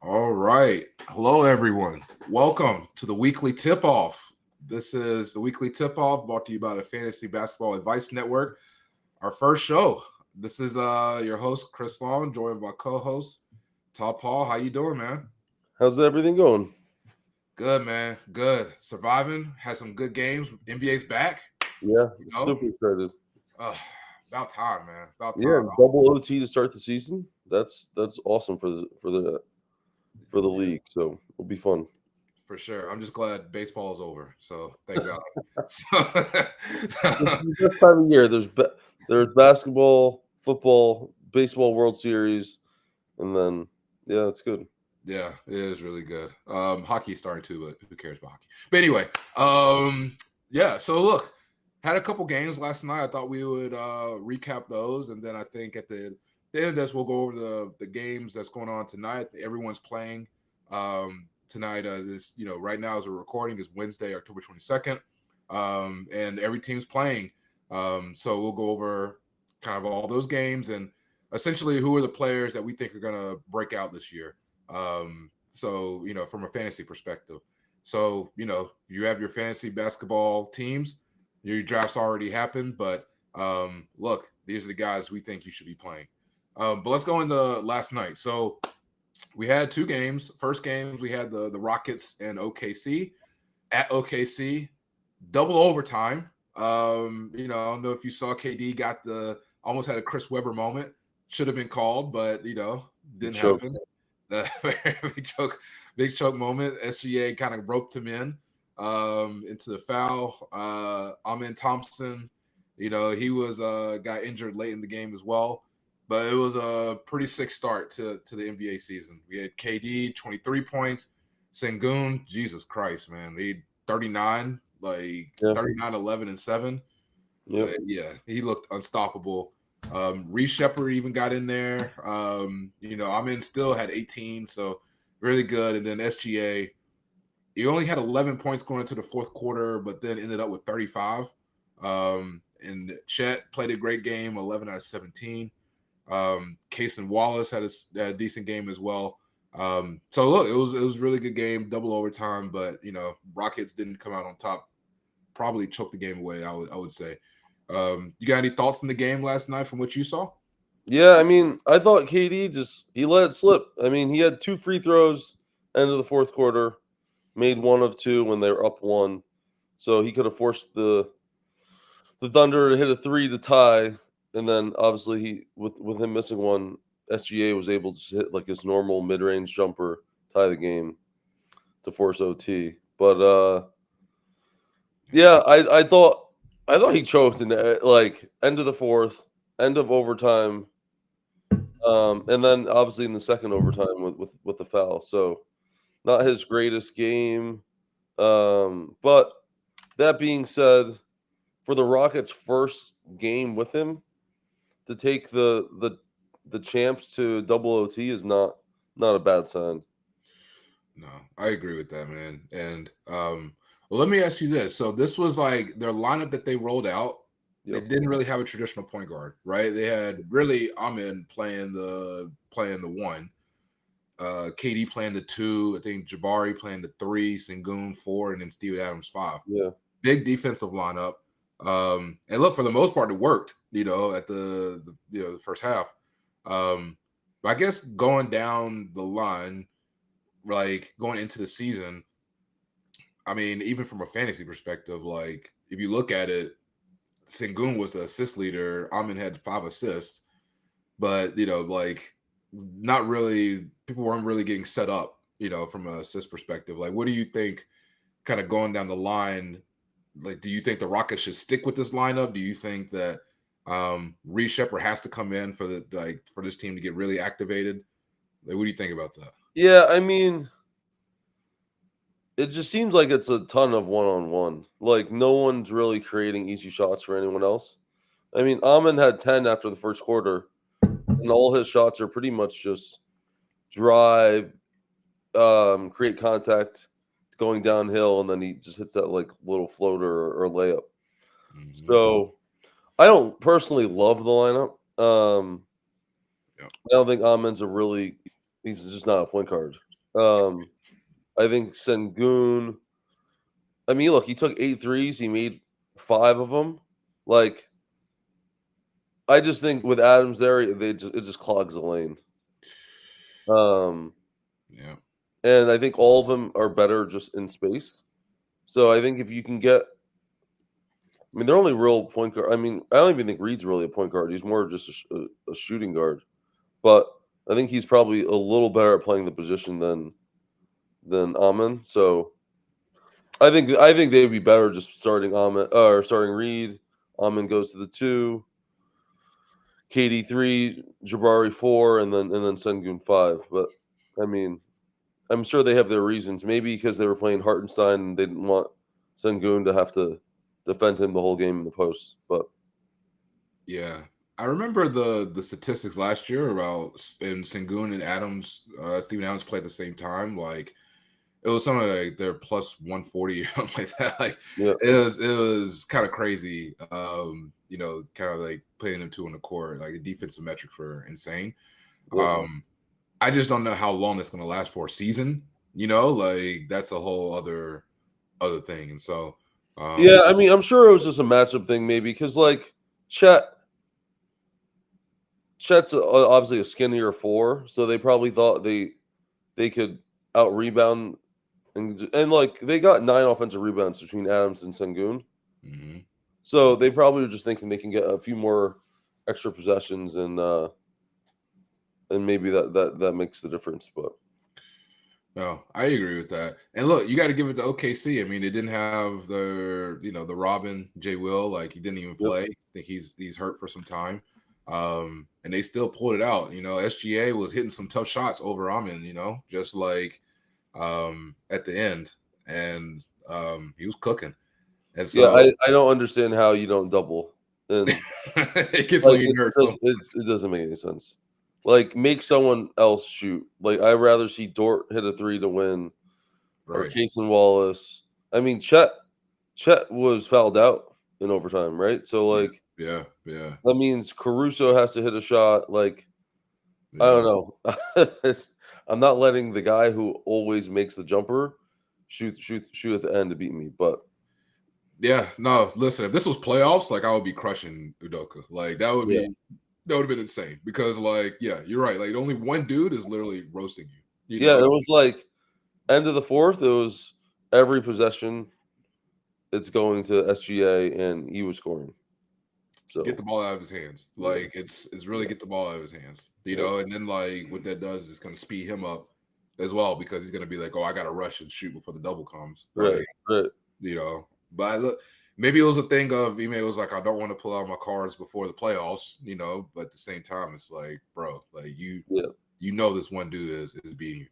All right. Hello, everyone. Welcome to the weekly tip off. This is the weekly tip off brought to you by the Fantasy Basketball Advice Network. Our first show. This is your host, Chris Long, joined by co host Todd Paul. How you doing, man? How's everything going? Good, man. Good. Surviving. Had some good games. NBA's back. Yeah, You know, super excited. uh, about time, man. About Yeah, time. double OT to start the season. That's awesome for the league. So it'll be fun. For sure. I'm just glad baseball is over. So thank God. This is this time of year. There's basketball, football, baseball World Series, and then yeah, it's good. Yeah, it is really good. Hockey starting too, but who cares about hockey? But anyway, yeah. So look, had a couple games last night. I thought we would recap those, and then I think at the end of this, we'll go over the games that's going on tonight. Everyone's playing tonight. This right now as we're recording is Wednesday, October 22nd, and every team's playing. So we'll go over kind of all those games and essentially who are the players that we think are going to break out this year. So from a fantasy perspective. So, you have your fantasy basketball teams, your drafts already happened, but look, these are the guys we think you should be playing. But let's go into last night. So we had two games. First games, we had the Rockets and OKC. At OKC, double overtime. I don't know if you saw KD got almost had a Chris Webber moment. Should have been called, but He didn't happen. choked. The big choke moment. SGA kind of roped him in into the foul. Amin Thompson, he was got injured late in the game as well. But it was a pretty sick start to the NBA season. We had KD 23 points, Sengun, Jesus Christ, man, he 39, like Yeah. 39, 11, and 7. Yep. Yeah, he looked unstoppable. Reece Shepard even got in there. Amin still had 18, so really good. And then SGA, he only had 11 points going into the fourth quarter, but then ended up with 35. And Chet played a great game, 11 out of 17. Case and Wallace had a decent game as well. So look, it was a really good game, double overtime, but Rockets didn't come out on top. Probably choked the game away. I would say. You got any thoughts on the game last night from what you saw? Yeah, I mean, I thought KD he let it slip. I mean, he had two free throws end of the fourth quarter, made one of two when they were up one, so he could have forced the Thunder to hit a three to tie, and then obviously he with him missing one, SGA was able to hit like his normal mid range jumper, tie the game to force OT. But yeah, I thought he choked in like end of the fourth, end of overtime, and then obviously in the second overtime with the foul. So not his greatest game, but that being said, for the Rockets' first game with him, to take the champs to double OT is not a bad sign. No, I agree with that, man. And well, let me ask you this. So this was like their lineup that they rolled out. They Yep. didn't really have a traditional point guard, right? They had really Amin playing the one, KD playing the two, I think Jabari playing the three, Sengun four, and then Steven Adams five. Yeah. Big defensive lineup. And look, for the most part, it worked. At the first half. But I guess going down the line, like going into the season, I mean, even from a fantasy perspective, like if you look at it, Sengun was the assist leader. Amin had 5 assists, but like not really. People weren't really getting set up, from an assist perspective. Like, what do you think? Kind of going down the line, like, do you think the Rockets should stick with this lineup? Do you think that Reece Shepard has to come in for this team to get really activated? Like, what do you think about that? Yeah, I mean, it just seems like it's a ton of one on one. Like no one's really creating easy shots for anyone else. I mean, Amon had 10 after the first quarter, and all his shots are pretty much just drive, create contact, going downhill, and then he just hits that like little floater or layup. Mm-hmm. So I don't personally love the lineup. Yeah. I don't think Amon's he's just not a point guard. I think Sengun. I mean, look, he took 8 threes. He made 5 of them. Like, I just think with Adams there, it just clogs the lane. Yeah. And I think all of them are better just in space. So I think if you can get, I mean, they're only real point guard. I mean, I don't even think Reed's really a point guard. He's more just a shooting guard. But I think he's probably a little better at playing the position than Amon. So I think they'd be better just starting Amon or starting Reed. Amon goes to the 2, KD 3, Jabari 4, and then Sengun 5. But I mean, I'm sure they have their reasons. Maybe because they were playing Hartenstein and they didn't want Sengun to have to defend him the whole game in the post. But Yeah. I remember the statistics last year about and Sengun and Adams, Steven Adams played at the same time. Like it was something like they're plus 140 or something like that. Like yeah, it was kind of crazy. Kind of like putting them two on the court. Like the defensive metrics were insane. yeah. I just don't know how long that's gonna last for a season. Like that's a whole other thing. And so Yeah, I mean, I'm sure it was just a matchup thing, maybe because like Chet's obviously a skinnier 4, so they probably thought they could out rebound and like they got 9 offensive rebounds between Adams and Sengun, mhm. so they probably were just thinking they can get a few more extra possessions and maybe that makes the difference. But No, I agree with that. And look, you got to give it to OKC. I mean, they didn't have the Robin J. Will, like he didn't even yep, play. I think he's hurt for some time. And they still pulled it out. SGA was hitting some tough shots over Amin, just like at the end. And he was cooking. And yeah, so I don't understand how you don't double and it gets on like your nerves. So it doesn't make any sense. Like make someone else shoot. Like I'd rather see Dort hit a 3 to win or right. Casey Wallace. I mean, Chet was fouled out in overtime, right? So Yeah. like Yeah. Yeah. that means Caruso has to hit a shot. Like I Yeah. don't know. I'm not letting the guy who always makes the jumper shoot at the end to beat me. But Yeah. No, listen, if this was playoffs, like I would be crushing Udoka. Like yeah, that would have been insane because, like, yeah, you're right. Like, only one dude is literally roasting you. yeah, it was like end of the 4th. It was every possession. It's going to SGA, and he was scoring. Get So the ball out of his hands. yeah, Like, it's really yeah, get the ball out of his hands. yeah. And then like what that does is going to speed him up as well because he's going to be like, oh, I got to rush and shoot before the double comes. Right, Like, right. But look, maybe it was a thing of Ime was like, I don't want to pull out my cards before the playoffs. But at the same time, it's like, bro, like Yeah, this one dude is beating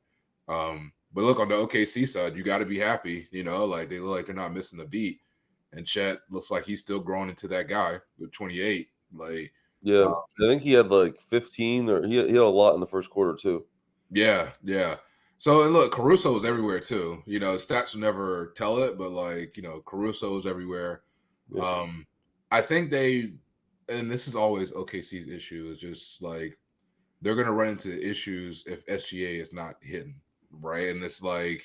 you. But look on the OKC side, you got to be happy. Like they look like they're not missing a beat, and Chet looks like he's still growing into that guy with 28. Like, yeah. uh, I think he had like 15, or he had a lot in the first quarter too. yeah, yeah. So and look, Caruso is everywhere too. Stats will never tell it, but like Caruso is everywhere. Yeah, I think and this is always OKC's issue, is just like they're gonna run into issues if SGA is not hitting, right? And it's like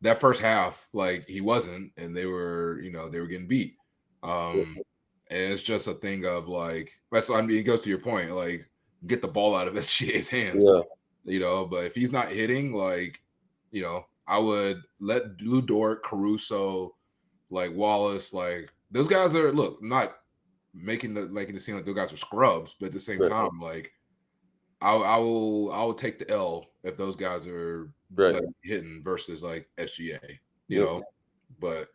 that first half, like he wasn't, and they were getting beat. Um, yeah, and it's just a thing of like it goes to your point, like get the ball out of SGA's hands, yeah, But if he's not hitting, like, I would let Lou Dort, Caruso, like Wallace, like those guys are not making it seem like those guys are scrubs, but at the same right, time, like I will take the L if those guys are right. like hitting versus like SGA, you Yep. know. But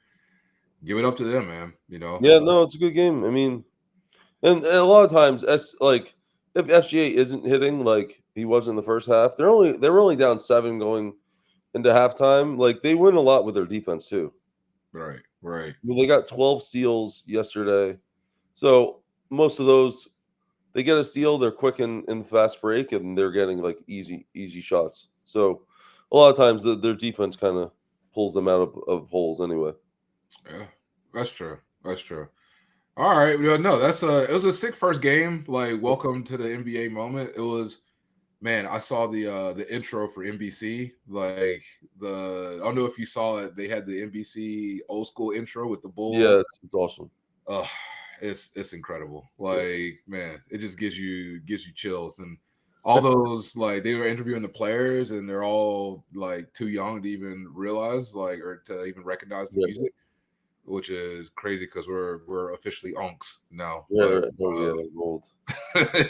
give it up to them, man. Yeah, no, it's a good game. I mean, and a lot of times, like if SGA isn't hitting like he was in the first half, they were only down 7 going into halftime. Like they win a lot with their defense too. Right, right. I mean, they got 12 steals yesterday, so most of those they get a steal, they're quick in the fast break, and they're getting like easy shots. So a lot of times their defense kind of pulls them out of holes anyway. Yeah, that's true. That's true. All right. Well, no, it was a sick first game. Like, welcome to the NBA moment. It was Man, I saw the intro for NBC. Like I don't know if you saw it. They had the NBC old school intro with the bull. Yeah, it's awesome. Oh, it's incredible. Yeah. Like, man, it just gives you chills. And all those, like, they were interviewing the players and they're all like too young to even realize, like, or to even recognize the Yeah. music, which is crazy because we're officially unks now. Yeah, But right. Oh yeah, like old.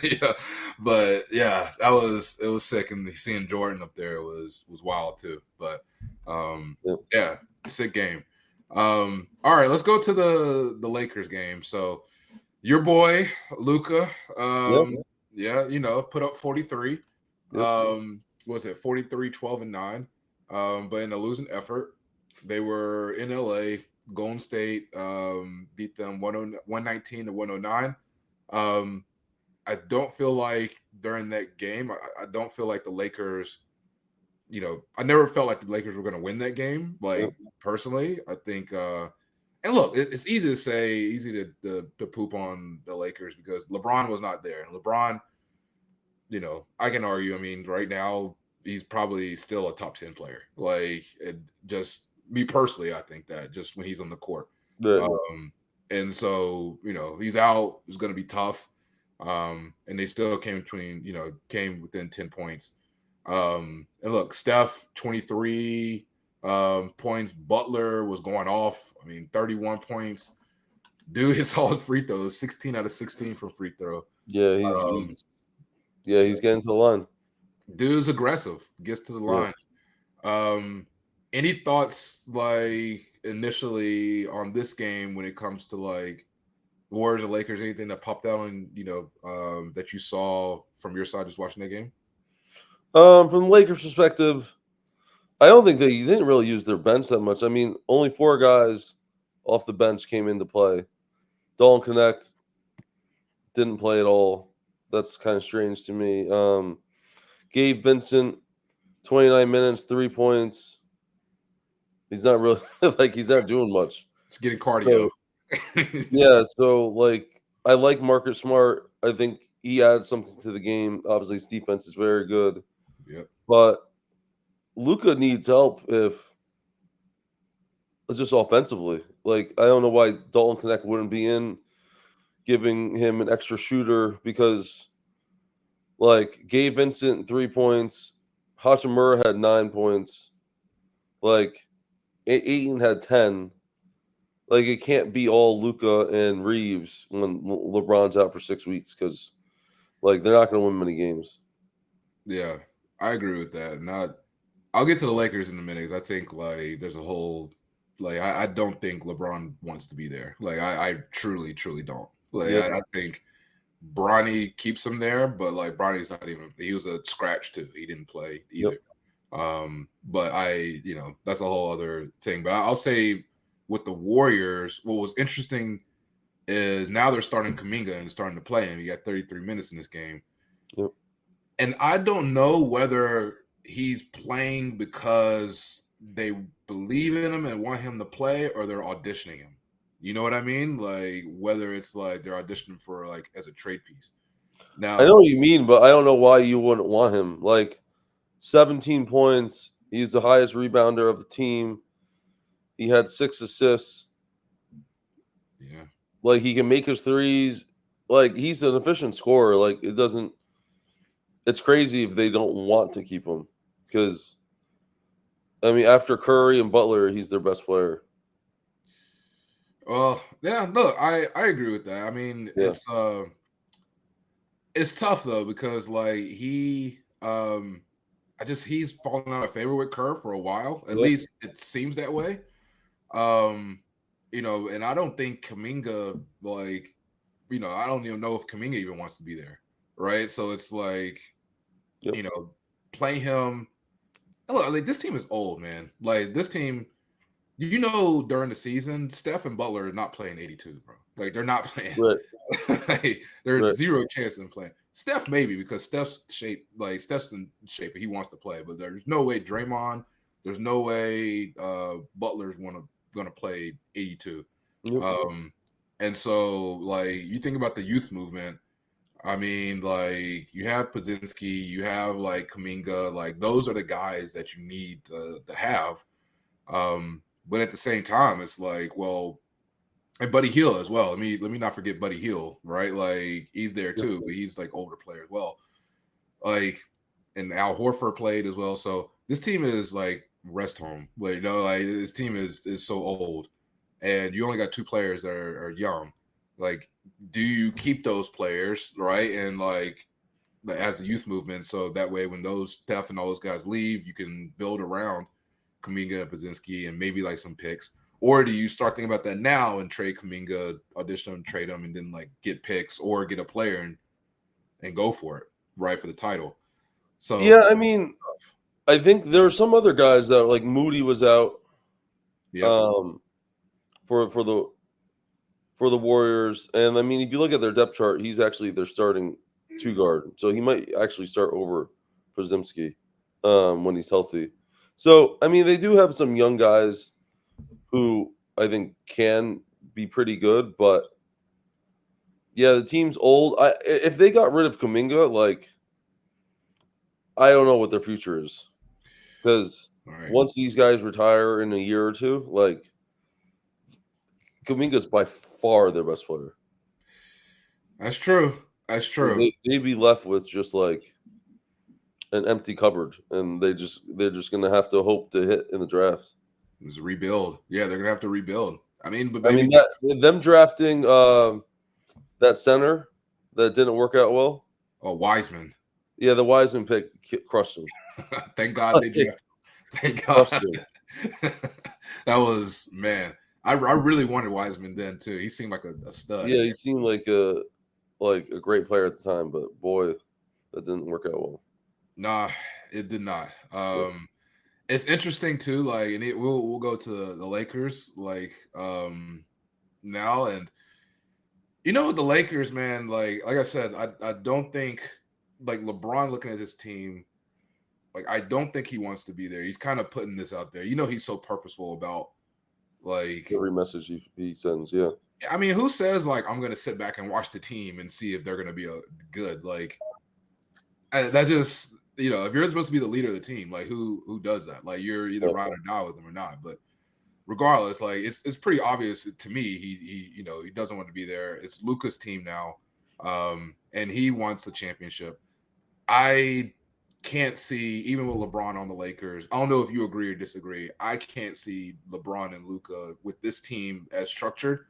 yeah, but yeah, it was sick, and seeing Jordan up there was wild too. But Yeah. yeah, sick game. All right, let's go to the Lakers game. So your boy Luca, Yeah. yeah, you know, put up 43. Yep. Was it 43, 12, and 9? But in a losing effort, they were in LA. Golden State beat them 119 to 109. I don't feel like during that game, I don't feel like the Lakers, you know, I never felt like the Lakers were going to win that game. Like, Yep. personally, I think, and look, it's easy to say, easy to poop on the Lakers because LeBron was not there. And LeBron, you know, I can argue, I mean, right now, he's probably still a top 10 player. Like, it just me personally, I think that just when he's on the court. Yeah. And so, you know, he's out, it's going to be tough. And they still came within 10 points. And look, Steph, 23 points. Butler was going off. I mean, 31 points. Dude hits all his free throws, 16 out of 16 from free throw. Yeah, he's getting to the line. Dude's aggressive, gets to the line. Any thoughts, like, initially on this game when it comes to, like, Warriors or Lakers, anything that popped out on, that you saw from your side just watching that game? From the Lakers' perspective, I don't think they didn't really use their bench that much. I mean, only 4 guys off the bench came into play. Dalton Connect didn't play at all. That's kind of strange to me. Gabe Vincent, 29 minutes, 3 points. He's not really he's not doing much. It's getting cardio. Yeah, so like I like Marcus Smart. I think he adds something to the game. Obviously, his defense is very good. Yep. But Luka needs help if just offensively. Like I don't know why Dalton Connect wouldn't be in, giving him an extra shooter because like Gabe Vincent 3 points, Hachimura had 9 points, like Ayton had 10. Like it can't be all Luka and Reeves when LeBron's out for 6 weeks because like they're not going to win many games. Yeah, I agree with that. I'll get to the Lakers in a minute because I think like there's a whole like I don't think LeBron wants to be there. Like I truly don't. Like Yep. I think Bronny keeps him there, but like Bronny's not even. He was a scratch too. He didn't play either. Yep. But that's a whole other thing. But I'll say with the Warriors, what was interesting is now they're starting Kuminga and starting to play him. He got 33 minutes in this game. Yep. And I don't know whether he's playing because they believe in him and want him to play or they're auditioning him. You know what I mean? Like whether it's like they're auditioning for like as a trade piece. Now I know what you mean, but I don't know why you wouldn't want him. Like 17 points. He's the highest rebounder of the team. He had 6 assists. Yeah. Like he can make his threes. Like he's an efficient scorer. Like it's crazy if they don't want to keep him because I mean after Curry and Butler, he's their best player. Well, yeah, look, I agree with that. I mean, it's tough though because like he's fallen out of favor with Kerr for a while. At least it seems that way. And I don't think Kuminga like, I don't even know if Kuminga even wants to be there, right? So it's like, play him. Look, like this team is old, man. Like this team. During the season, Steph and Butler are not playing 82, bro. Like they're not playing. Right. There's zero chance in playing. Steph maybe because Steph's in shape, and he wants to play. But there's no way Draymond. There's no way Butler's gonna play 82. Yep. And so like you think about the youth movement. I mean, like you have Podzinski, you have like Kuminga, like those are the guys that you need to have. But at the same time, it's like, well, and Buddy Hield as well. Let me not forget Buddy Hield, right? Like he's there Yep. too, but he's like older player as well. Like, and Al Horford played as well. So this team is like rest home. Like, like this team is so old, and you only got two players that are young. Like, do you keep those players, right? And like as the youth movement, so that way when those Steph and all those guys leave, you can build around Kuminga and Podzinski and maybe like some picks. Or do you start thinking about that now and trade Kuminga, audition him, trade him, and then like get picks or get a player and go for it, right, for the title? So Yeah, I mean, I think there are some other guys that like Moody was out yeah, um, for the Warriors, and I mean, if you look at their depth chart, he's actually their starting two guard, so he might actually start over Podziemski when he's healthy. So I mean, they do have some young guys who I think can be pretty good, but yeah, the team's old. If they got rid of Kuminga, like I don't know what their future is because all right. once these guys retire in a year or two, like Kuminga's by far their best player. That's true. That's So true. they'd be left with just like an empty cupboard, and they're just gonna have to hope to hit in the draft. It was a rebuild. Yeah, they're gonna have to rebuild. I mean, but I maybe mean that them drafting that center that didn't work out well. Wiseman. Yeah, the Wiseman pick crushed him. Thank God they drafted. Thank God. Crushed him. That was man. I really wanted Wiseman then too. He seemed like a stud. Yeah, he seemed like a great player at the time, but boy, that didn't work out well. Nah, it did not. Yeah. It's interesting too. Like, and we'll go to the Lakers like now, and with the Lakers, man. Like I said, I don't think like LeBron looking at his team. Like, I don't think he wants to be there. He's kind of putting this out there. He's so purposeful about like. Every message he sends, yeah. I mean, who says like I'm gonna sit back and watch the team and see if they're gonna be good? Like, that just if you're supposed to be the leader of the team, like who does that? Like you're either ride or die with them or not. But regardless, like it's pretty obvious to me he doesn't want to be there. It's Luka's team now, and he wants the championship. I can't see even with LeBron on the Lakers. I don't know if you agree or disagree. I can't see LeBron and Luka with this team as structured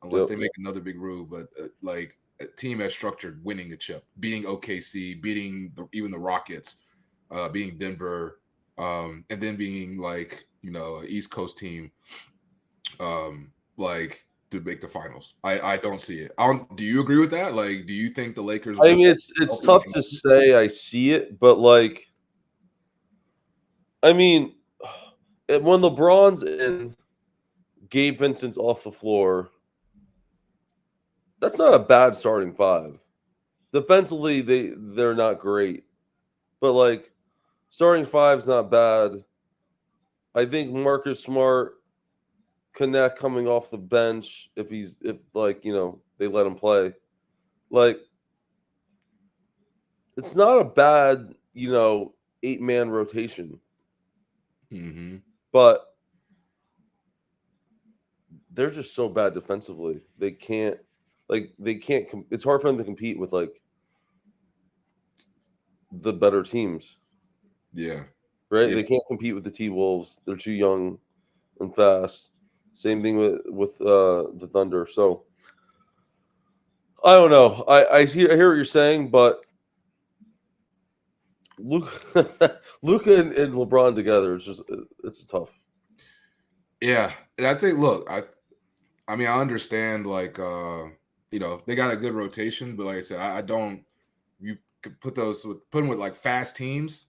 unless they make another big move. But like a team as structured, winning a chip, beating OKC, beating even the Rockets, beating Denver, and then being like an East Coast team, like to make the finals. I don't see it. Do you agree with that? Like, do you think the Lakers? I mean, it's tough to say I see it, but like, I mean, when LeBron's in, Gabe Vincent's off the floor. That's not a bad starting five. Defensively, they're not great, but like starting five's not bad. I think Marcus Smart, Connect coming off the bench if they let him play. Like it's not a bad 8-man rotation, but they're just so bad defensively. They can't. It's hard for them to compete with like the better teams. Yeah. Right? Yeah. They can't compete with the T-Wolves. They're too young and fast. Same thing with the Thunder. So I don't know. I hear what you're saying, but Luka and LeBron together it's tough. Yeah, and I think I mean I understand like they got a good rotation, but like I said, I don't. You could put them with like fast teams,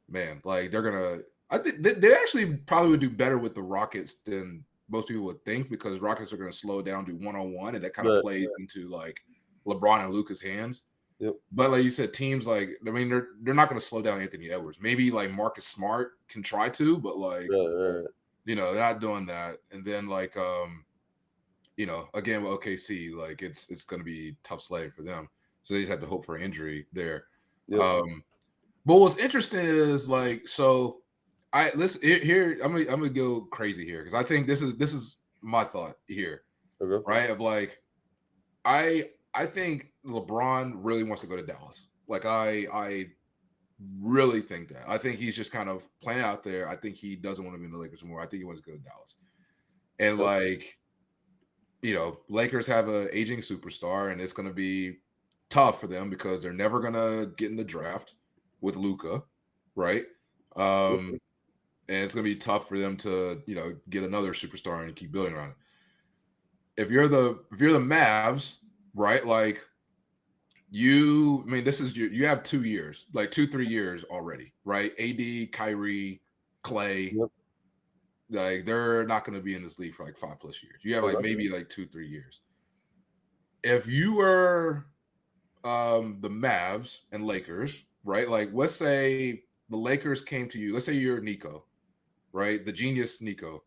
man. Like they're gonna. I think they actually probably would do better with the Rockets than most people would think because Rockets are gonna slow down, do 1-on-1, and that kind of plays into like LeBron and Luka's hands. Yep. But like you said, teams like they're not going to slow down Anthony Edwards. Maybe like Marcus Smart can try to, but like Right. they're not doing that. And then like again with OKC, like it's going to be tough sledding for them. so they just have to hope for injury there. Yep. But what's interesting is like, so I listen here. I'm gonna go crazy here because I think this is my thought here, Okay. right? Of like, I think LeBron really wants to go to Dallas. Like I really think that. I think he's just kind of playing out there. I think he doesn't want to be in the Lakers anymore. I think he wants to go to Dallas. And Yep. like, Lakers have an aging superstar, and it's going to be tough for them because they're never going to get in the draft with Luka, right? Yep. And it's going to be tough for them to, get another superstar and keep building around it. If you're the Mavs, right? Like this is you have 2 years, like 2-3 years already, right? AD, Kyrie, Clay, Yep. like they're not going to be in this league for like 5+ years. You have like Okay. maybe like 2-3 years. If you were the Mavs and Lakers, right? Like let's say the Lakers came to you. Let's say you're Nico, right? The genius Nico.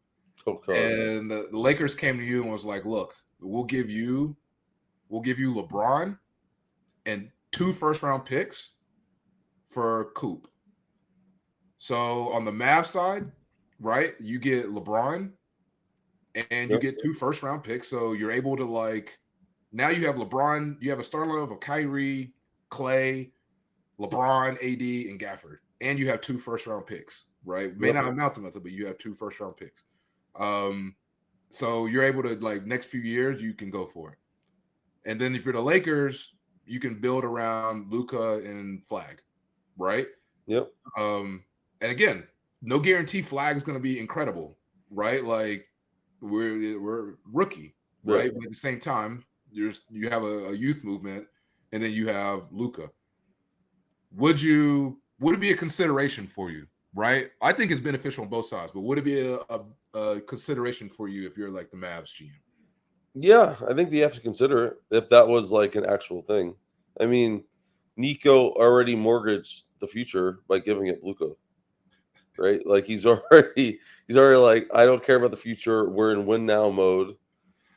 Oh God. And the Lakers came to you and was like, "Look, we'll give you LeBron and 2 first-round picks for Coop." So on the Mavs side, right, you get LeBron and you Yep. get 2 first-round picks. So you're able to like now you have LeBron, you have a starting lineup of Kyrie, Clay, LeBron, AD, and Gafford, and you have 2 first-round picks, right? May Yep. not amount to nothing, but you have 2 first-round picks. So you're able to like next few years you can go for it. And then if you're the Lakers, you can build around Luka and Flag, right? Yep. And again, no guarantee Flag is going to be incredible, right? Like we're rookie, right? Right. But at the same time, you have a youth movement, and then you have Luka. Would it be a consideration for you? Right? I think it's beneficial on both sides, but would it be a consideration for you if you're like the Mavs GM? Yeah, I think you have to consider it if that was like an actual thing. I mean, Nico already mortgaged the future by giving up Luka, right? Like he's already like, I don't care about the future. We're in win now mode.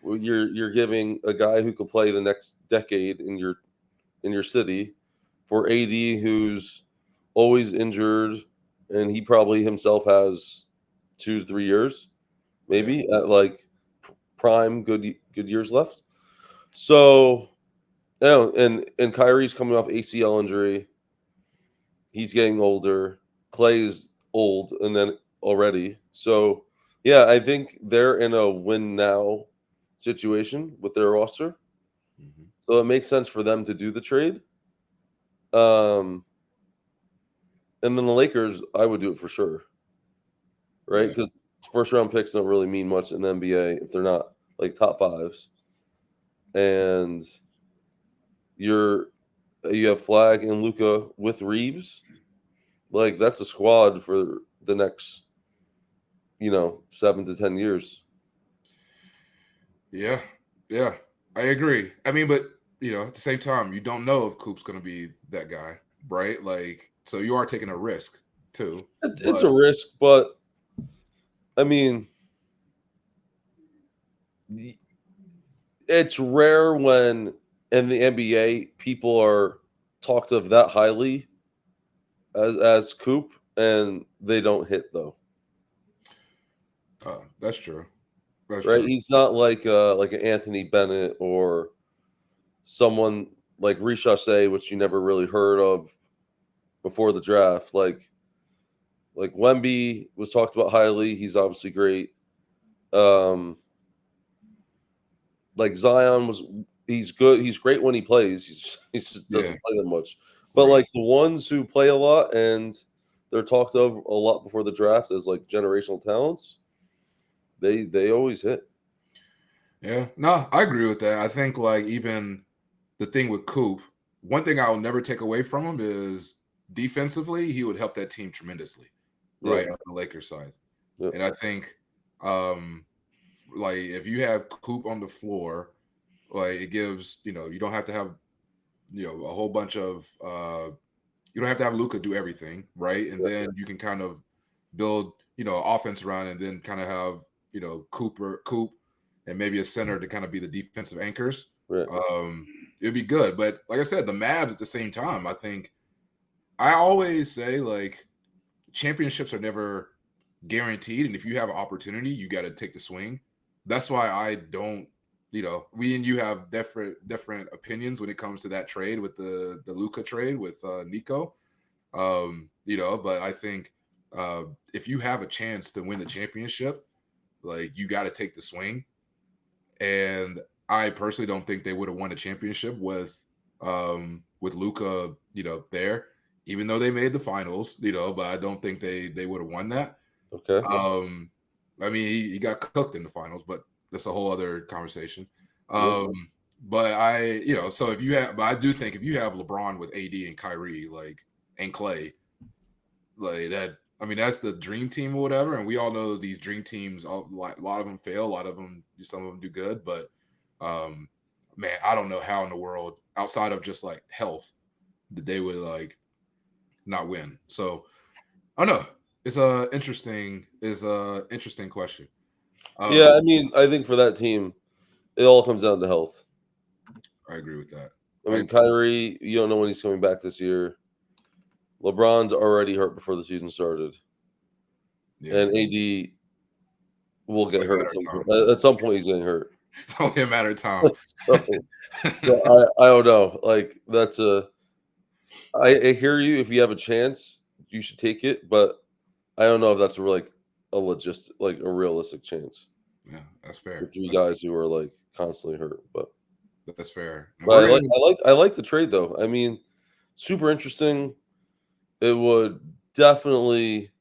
You're giving a guy who could play the next decade in your city for AD, who's always injured, and he probably himself has 2 to 3 years, maybe at like prime good years left. So, and Kyrie's coming off ACL injury. He's getting older. Clay's old, and then already. So, yeah, I think they're in a win now situation with their roster. Mm-hmm. So it makes sense for them to do the trade. Um, and then the Lakers, I would do it for sure, right? Yeah. Because first round picks don't really mean much in the NBA if they're not like top fives. And you have Flag and Luka with Reeves, like that's a squad for the next 7 to 10 years. Yeah. Yeah. I agree. I mean, but at the same time, you don't know if Coop's gonna be that guy, right? Like, so you are taking a risk too. It's But a risk, but I mean, it's rare when in the NBA people are talked of that highly as Coop, and they don't hit though. that's true. That's Right? true. He's not like an Anthony Bennett or someone like Ricochet, which you never really heard of before the draft. Like Wemby was talked about highly. He's obviously great. Like Zion he's good. He's great when he plays. He just Yeah. doesn't play that much. But Right. like the ones who play a lot and they're talked of a lot before the draft as like generational talents, they always hit. Yeah. No, I agree with that. I think like even the thing with Coop, one thing I'll never take away from him is defensively, he would help that team tremendously, Yep. right, on the Lakers side. Yep. And I think like if you have Coop on the floor, like it gives, you don't have to have, a whole bunch of you don't have to have Luca do everything, right? And Yep. then you can kind of build, offense around and then kind of have, Coop and maybe a center to kind of be the defensive anchors. Right. Um, it'd be good. But like I said, the Mavs at the same time, I think I always say like championships are never guaranteed, and if you have an opportunity, you got to take the swing. That's why I don't. We and you have different opinions when it comes to that trade with the Luka trade with Nico. But I think if you have a chance to win the championship, like you got to take the swing. And I personally don't think they would have won a championship with Luka, there, even though they made the finals, but I don't think they would have won that. Okay. I mean, he got cooked in the finals, but that's a whole other conversation. Yep. But but I do think if you have LeBron with AD and Kyrie, and Clay, like that, I mean, that's the dream team or whatever. And we all know these dream teams, a lot of them fail, a lot of them, some of them do good. But man, I don't know how in the world, outside of just like health, that they would like not win. So I don't know. It's a interesting question. Yeah, I mean, I think for that team, it all comes down to health. I agree with that. I mean, Kyrie, you don't know when he's coming back this year. LeBron's already hurt before the season started. Yeah. And AD will get hurt at some point. He's getting hurt. It's only a matter of time. So I don't know. Like I hear you. If you have a chance, you should take it. But I don't know if that's a realistic chance. Yeah, that's fair. The three guys who are like constantly hurt, but that's fair. But I like the trade though. I mean, super interesting. It would definitely,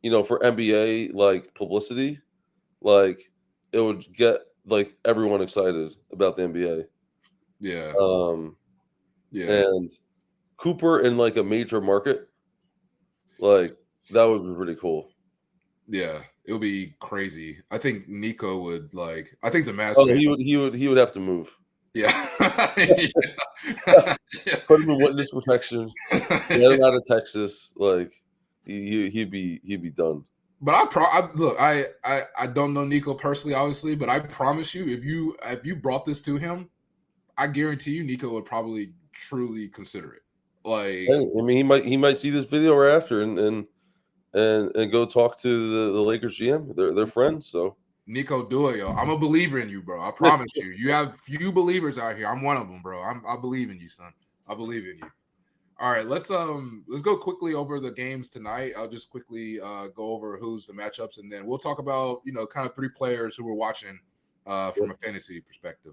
for NBA like publicity, like it would get like everyone excited about the NBA. Yeah. Yeah. And Cooper in like a major market, like that would be pretty cool. Yeah, it would be crazy. I think Nico would like. I think the Mavs. Oh, he would have to move. Yeah. Put him in witness protection. Get him out of Texas. Like he'd be done. But I don't know Nico personally, obviously, but I promise you, if you brought this to him, I guarantee you, Nico would probably truly consider it. Like, I mean, he might see this video right after and go talk to the Lakers GM. They're friends, so. Nico, do it, yo. I'm a believer in you, bro. I promise you. You have few believers out here. I'm one of them, bro. I believe in you, son. I believe in you. All right, let's go quickly over the games tonight. I'll just quickly go over who's the matchups, and then we'll talk about kind of three players who we're watching from a fantasy perspective.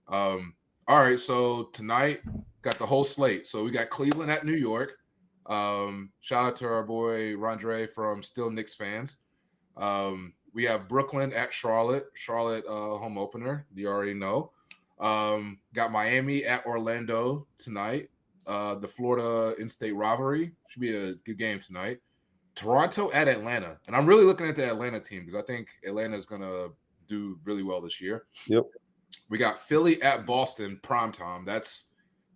All right, so tonight got the whole slate. So we got Cleveland at New York. Shout out to our boy Rondre from Still Knicks fans. We have Brooklyn at Charlotte. Charlotte home opener. You already know. Got Miami at Orlando tonight. The Florida in-state rivalry should be a good game tonight. Toronto at Atlanta. And I'm really looking at the Atlanta team because I think Atlanta is going to do really well this year. Yep. We got Philly at Boston primetime. That's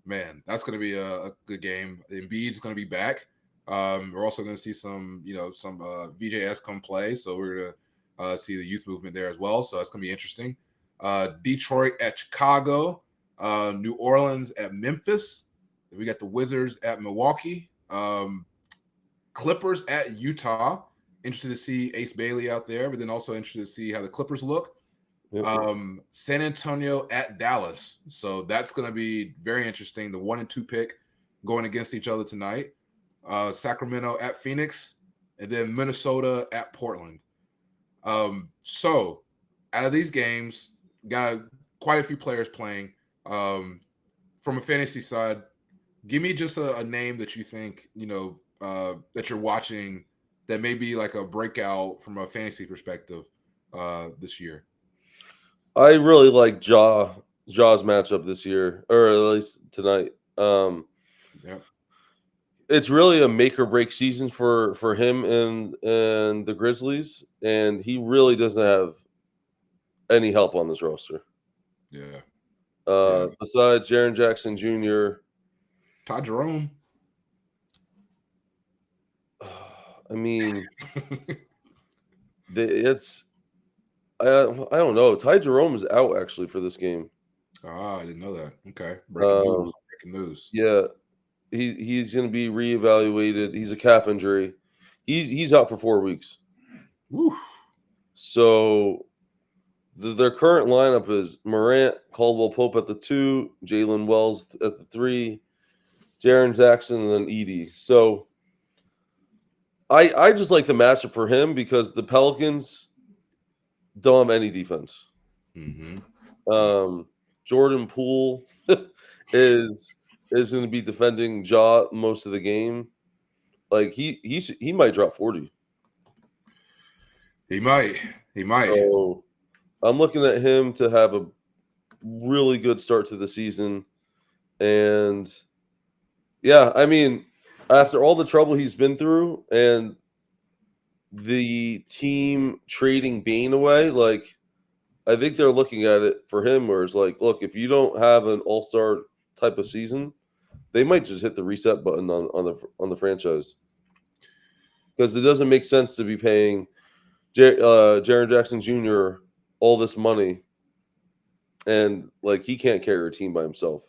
going to be a good game. Embiid's going to be back. We're also going to see some VJS come play. So we're going to see the youth movement there as well. So that's going to be interesting. Detroit at Chicago. New Orleans at Memphis. We got the Wizards at Milwaukee. Clippers at Utah. Interested to see Ace Bailey out there, but then also interested to see how the Clippers look. Yep. San Antonio at Dallas. So that's going to be very interesting. The 1 and 2 pick going against each other tonight. Sacramento at Phoenix, and then Minnesota at Portland. So out of these games, got quite a few players playing. From a fantasy side, give me just a name that you think, that you're watching that may be like a breakout from a fantasy perspective this year. I really like Jaw's matchup this year, or at least tonight. Yeah. It's really a make or break season for him and the Grizzlies, and he really doesn't have any help on this roster. Yeah. Besides Jaren Jackson Jr., Todd Jerome. I mean, I don't know. Ty Jerome is out actually for this game. Ah, I didn't know that. Okay, breaking news. Breaking news. Yeah, he's going to be reevaluated. He's a calf injury. He's out for 4 weeks. Woo. So their current lineup is Morant, Caldwell Pope at the 2, Jalen Wells at the 3, Jaren Jackson, and then Edey. So I just like the matchup for him because the Pelicans don't have any defense. Mm-hmm. Jordan Poole is going to be defending Ja most of the game. Like he might drop 40. He might. He might. So I'm looking at him to have a really good start to the season. And yeah, I mean, after all the trouble he's been through and the team trading Bane away, like I think they're looking at it for him where it's like, look, if you don't have an all-star type of season, they might just hit the reset button on the franchise. Because it doesn't make sense to be paying Jaren Jackson Jr. all this money and like he can't carry a team by himself.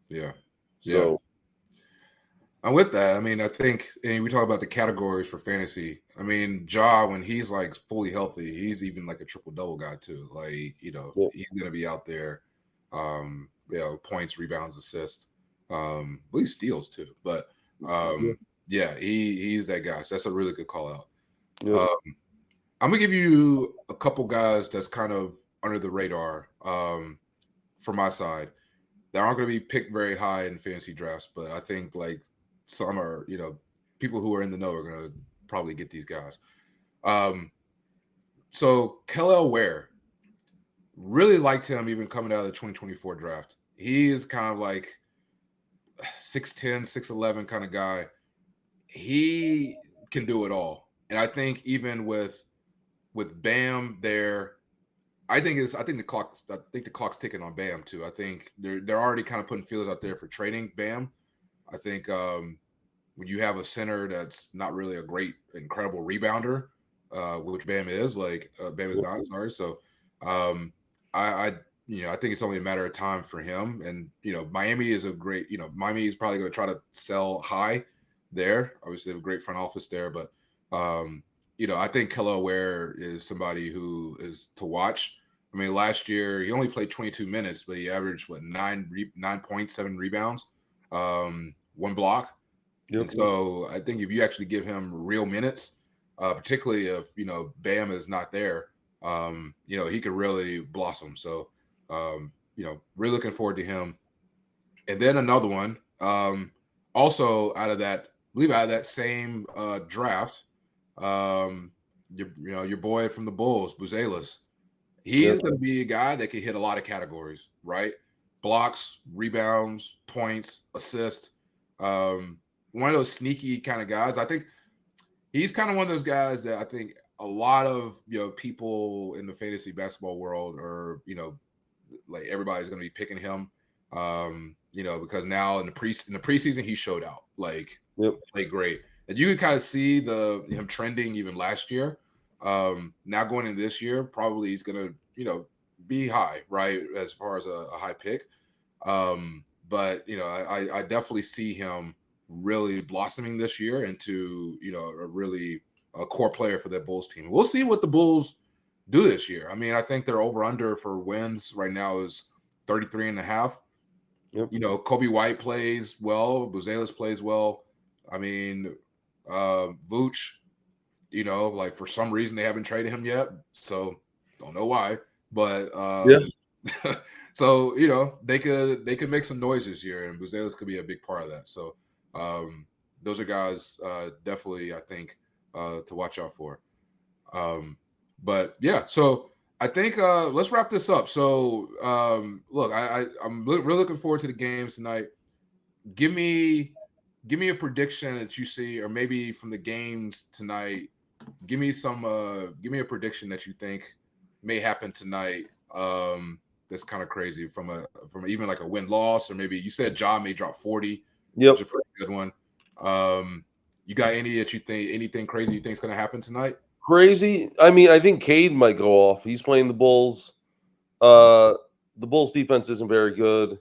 Yeah. So yeah. I'm with that. I mean, I think, and we talk about the categories for fantasy. I mean, Ja, when he's like fully healthy, he's even like a triple double guy too. Like, you know, he's gonna be out there. You know, points, rebounds, assists, at least steals too. But yeah, he's that guy. So that's a really good call out. I'm gonna give you a couple guys that's kind of under the radar from my side. That aren't going to be picked very high in fantasy drafts, but I think like some are, you know, people who are in the know are going to probably get these guys. So Kel'el Ware, really liked him even coming out of the 2024 draft. He is kind of like 6'10", 6'11 kind of guy. He can do it all. And I think even with Bam there, I think the clock's ticking on Bam too. I think they're already kind of putting feelers out there for trading Bam. I think when you have a center that's not really a great, incredible rebounder, which Bam is, Bam is not. Sorry, so I I think it's only a matter of time for him. And Miami is a great, Miami is probably going to try to sell high there. Obviously, they have a great front office there, but I think Kel'el Ware is somebody who is to watch. I mean, last year he only played 22 minutes, but he averaged 9.7 rebounds, 1 block. Yep. And so I think if you actually give him real minutes, particularly if Bam is not there, he could really blossom. So really looking forward to him. And then another one, also out of that same draft. Your boy from the Bulls, Buzelis. He's going to be a guy that can hit a lot of categories, right? Blocks, rebounds, points, assists. One of those sneaky kind of guys. I think he's kind of one of those guys that I think a lot of people in the fantasy basketball world are like everybody's going to be picking him. Because now in the preseason he showed out, played great. And you can kind of see him trending even last year. Now going into this year, probably he's gonna, be high, right? As far as a high pick. But I definitely see him really blossoming this year into, a core player for that Bulls team. We'll see what the Bulls do this year. I mean, I think their over-under for wins right now is 33.5. Yep. Kobe White plays well, Buzelis plays well. I mean, Vooch, for some reason they haven't traded him yet, so don't know why. But so they could make some noise this year, and Buzelis could be a big part of that. So those are guys definitely I think to watch out for. But yeah, so I think let's wrap this up. So look, I'm really looking forward to the games tonight. Give me a prediction that you see, or maybe from the games tonight. Give me a prediction that you think may happen tonight. That's kind of crazy from even like a win-loss, or maybe you said Ja may drop 40. Yep, which is a pretty good one. You got anything crazy you think is going to happen tonight? Crazy. I mean, I think Cade might go off. He's playing the Bulls. the Bulls defense isn't very good.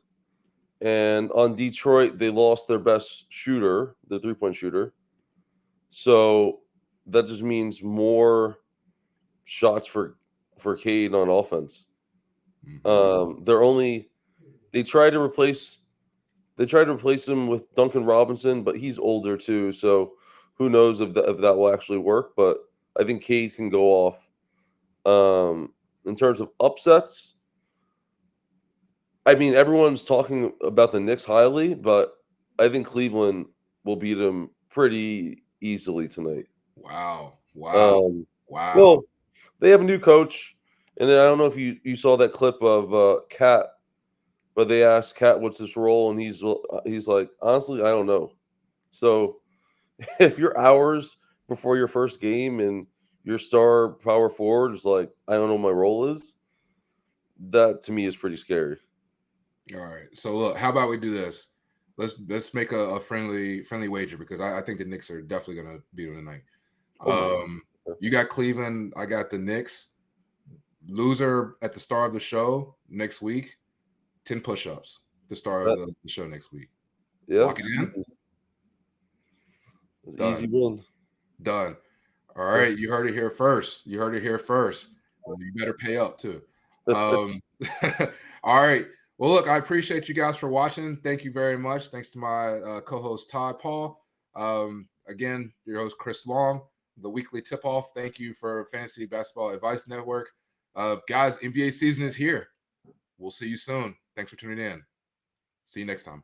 And on Detroit, they lost their best shooter, the 3-point shooter. So that just means more shots for Cade on offense. They tried to replace him with Duncan Robinson, but he's older too. So who knows if that will actually work? But I think Cade can go off. In terms of upsets, I mean, everyone's talking about the Knicks highly, but I think Cleveland will beat them pretty easily tonight. Wow. Well, they have a new coach, and I don't know if you saw that clip of Cat, but they asked Cat what's his role, and he's like, honestly, I don't know. So if you're hours before your first game and your star power forward is like, I don't know what my role is, that to me is pretty scary. All right. So look, how about we do this? Let's make a friendly wager, because I think the Knicks are definitely gonna beat them tonight. You got Cleveland, I got the Knicks. Loser at the start of the show next week, 10 push-ups. The start of the show next week. Yeah. Lock it in. It's easy win. Done. All right. You heard it here first. You better pay up too. All right. Well, look, I appreciate you guys for watching. Thank you very much. Thanks to my co-host Todd Paul. Again, your host Chris Long, the weekly tip-off. Thank you for Fantasy Basketball Advice Network. Guys, NBA season is here. We'll see you soon. Thanks for tuning in. See you next time.